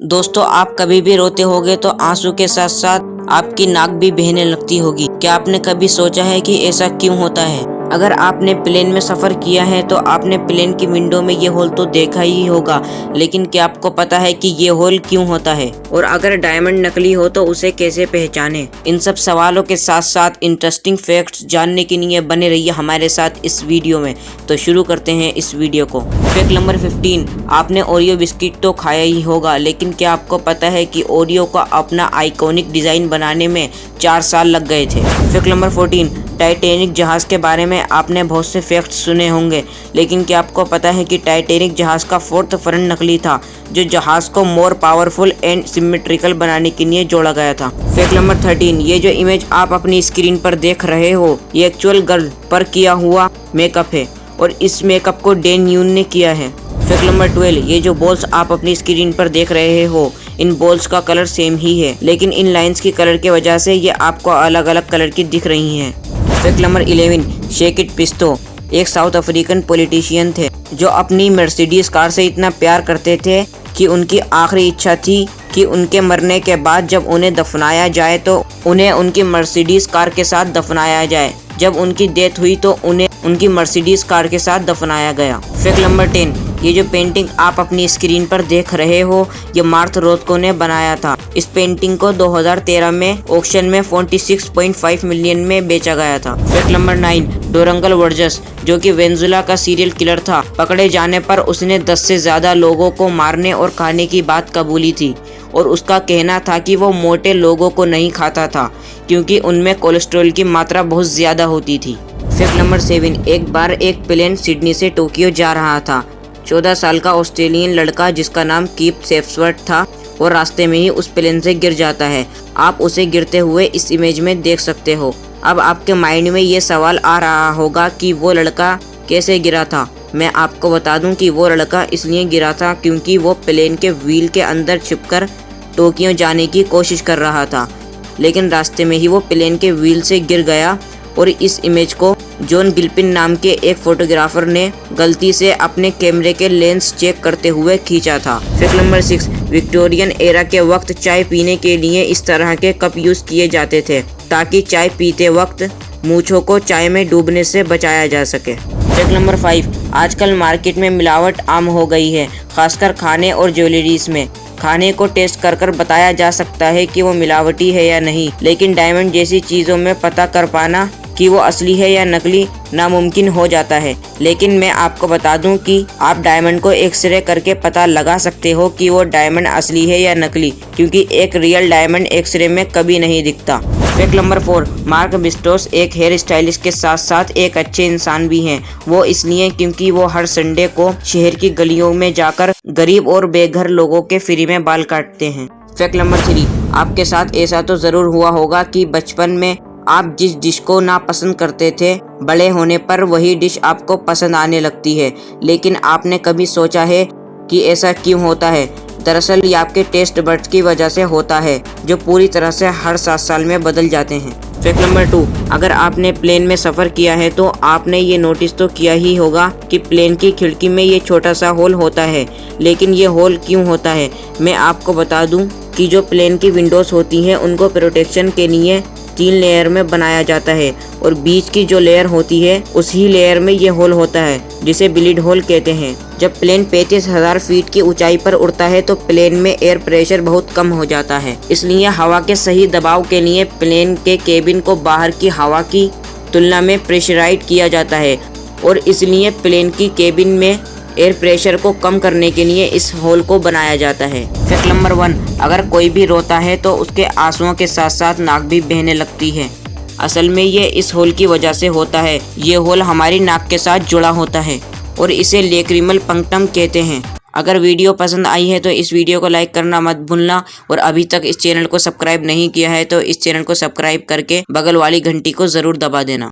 दोस्तों, आप कभी भी रोते होगे तो आंसू के साथ साथ आपकी नाक भी बहने लगती होगी। क्या आपने कभी सोचा है कि ऐसा क्यों होता है? अगर आपने प्लेन में सफ़र किया है तो आपने प्लेन की विंडो में ये होल तो देखा ही होगा, लेकिन क्या आपको पता है कि ये होल क्यों होता है? और अगर डायमंड नकली हो तो उसे कैसे पहचाने? इन सब सवालों के साथ साथ इंटरेस्टिंग फैक्ट्स जानने के लिए बने रहिए हमारे साथ इस वीडियो में। तो शुरू करते हैं इस वीडियो को। फैक्ट नंबर 15, आपने ओरियो बिस्किट तो खाया ही होगा, लेकिन क्या आपको पता है कि ओरियो का अपना आइकॉनिक डिजाइन बनाने में 4 साल लग गए थे? फैक्ट नंबर 14, टाइटैनिक जहाज के बारे में आपने बहुत से फैक्ट्स सुने होंगे, लेकिन क्या आपको पता है कि टाइटैनिक जहाज का 4th फ्रंट नकली था, जो जहाज को मोर पावरफुल एंड सिमेट्रिकल बनाने के लिए जोड़ा गया था? फैक्ट नंबर 13, ये जो इमेज आप अपनी स्क्रीन पर देख रहे हो, ये एक्चुअल गर्ल पर किया हुआ मेकअप है और इस मेकअप को डैन यून ने किया है। फैक्ट नंबर 12, ये जो बॉल्स आप अपनी स्क्रीन पर देख रहे हो, इन बॉल्स का कलर सेम ही है, लेकिन इन लाइंस की कलर के वजह से ये आपको अलग अलग कलर की दिख रही हैं। फैक्ट नंबर 11, शेकिट पिस्टो एक साउथ अफ्रीकन पॉलिटिशियन थे जो अपनी मर्सिडीज कार से इतना प्यार करते थे कि उनकी आखिरी इच्छा थी कि उनके मरने के बाद जब उन्हें दफनाया जाए तो उन्हें उनकी मर्सिडीज कार के साथ दफनाया जाए। जब उनकी डेथ हुई तो उन्हें उनकी मर्सिडीज कार के साथ दफनाया गया। फैक्ट नंबर 10, ये जो पेंटिंग आप अपनी स्क्रीन पर देख रहे हो, ये मार्थ रोथको ने बनाया था। इस पेंटिंग को 2013 में ऑक्शन में 46.5 मिलियन में बेचा गया था। फैक्ट नंबर 9, डोरंगल वर्जस जो कि वेनेजुला का सीरियल किलर था, पकड़े जाने पर उसने 10 से ज्यादा लोगों को मारने और खाने की बात कबूली थी और उसका कहना था कि वो मोटे लोगों को नहीं खाता था क्योंकि उनमें कोलेस्ट्रॉल की मात्रा बहुत ज्यादा होती थी। फैक्ट नंबर 7, एक बार एक प्लेन सिडनी से टोक्यो जा रहा था। 14 साल का ऑस्ट्रेलियन लड़का जिसका नाम कीप सेफ्सवर्थ था और रास्ते में ही उस प्लेन से गिर जाता है। आप उसे गिरते हुए इस इमेज में देख सकते हो। अब आपके माइंड में ये सवाल आ रहा होगा कि वो लड़का कैसे गिरा था। मैं आपको बता दूं कि वो लड़का इसलिए गिरा था क्योंकि वो प्लेन के व्हील के अंदर छिपकर टोक्यो जाने की कोशिश कर रहा था, लेकिन रास्ते में ही वो प्लेन के व्हील से गिर गया और इस इमेज को जॉन गिल्पिन नाम के एक फोटोग्राफर ने गलती से अपने कैमरे के लेंस चेक करते हुए खींचा था। फैक्ट नंबर 6, विक्टोरियन एरा के वक्त चाय पीने के लिए इस तरह के कप यूज किए जाते थे ताकि चाय पीते वक्त मूंछों को चाय में डूबने से बचाया जा सके। फैक्ट नंबर 5, आजकल मार्केट में मिलावट आम हो गई है, खासकर खाने और ज्वेलरीज में। खाने को टेस्ट कर बताया जा सकता है कि वो मिलावटी है या नहीं, लेकिन डायमंड जैसी चीज़ों में पता कर पाना कि वो असली है या नकली नामुमकिन हो जाता है। लेकिन मैं आपको बता दूं कि आप डायमंड को एक्सरे करके पता लगा सकते हो कि वो डायमंड असली है या नकली, क्योंकि एक रियल डायमंड एक्सरे में कभी नहीं दिखता। फैक्ट नंबर 4, मार्क बिस्टोस एक हेयर स्टाइलिस्ट के साथ साथ एक अच्छे इंसान भी हैं। वो इसलिए क्योंकि वो हर संडे को शहर की गलियों में जाकर गरीब और बेघर लोगों के फ्री में बाल काटते हैं। फैक्ट नंबर 3, आपके साथ ऐसा तो जरूर हुआ होगा कि बचपन में आप जिस डिश को नापसंद करते थे, बड़े होने पर वही डिश आपको पसंद आने लगती है। लेकिन आपने कभी सोचा है कि ऐसा क्यों होता है? दरअसल ये आपके टेस्ट बड्स की वजह से होता है, जो पूरी तरह से हर 7 साल में बदल जाते हैं। फैक्ट नंबर 2, अगर आपने प्लेन में सफ़र किया है तो आपने ये नोटिस तो किया ही होगा कि प्लेन की खिड़की में ये छोटा सा होल होता है। लेकिन ये होल क्यों होता है? मैं आपको बता दूं कि जो प्लेन की विंडोज़ होती हैं उनको प्रोटेक्शन के लिए 3 लेयर में बनाया जाता है और बीच की जो लेयर होती है उसी लेयर में ये होल होता है जिसे ब्लीड होल कहते हैं। जब प्लेन 35,000 फीट की ऊंचाई पर उड़ता है तो प्लेन में एयर प्रेशर बहुत कम हो जाता है, इसलिए हवा के सही दबाव के लिए प्लेन के केबिन को बाहर की हवा की तुलना में प्रेशराइज किया जाता है और इसलिए प्लेन की केबिन में एयर प्रेशर को कम करने के लिए इस होल को बनाया जाता है। फैक्ट नंबर 1, अगर कोई भी रोता है तो उसके आंसुओं के साथ साथ नाक भी बहने लगती है। असल में ये इस होल की वजह से होता है। ये होल हमारी नाक के साथ जुड़ा होता है और इसे लेक्रिमल पंक्टम कहते हैं। अगर वीडियो पसंद आई है तो इस वीडियो को लाइक करना मत भूलना और अभी तक इस चैनल को सब्सक्राइब नहीं किया है तो इस चैनल को सब्सक्राइब करके बगल वाली घंटी को ज़रूर दबा देना।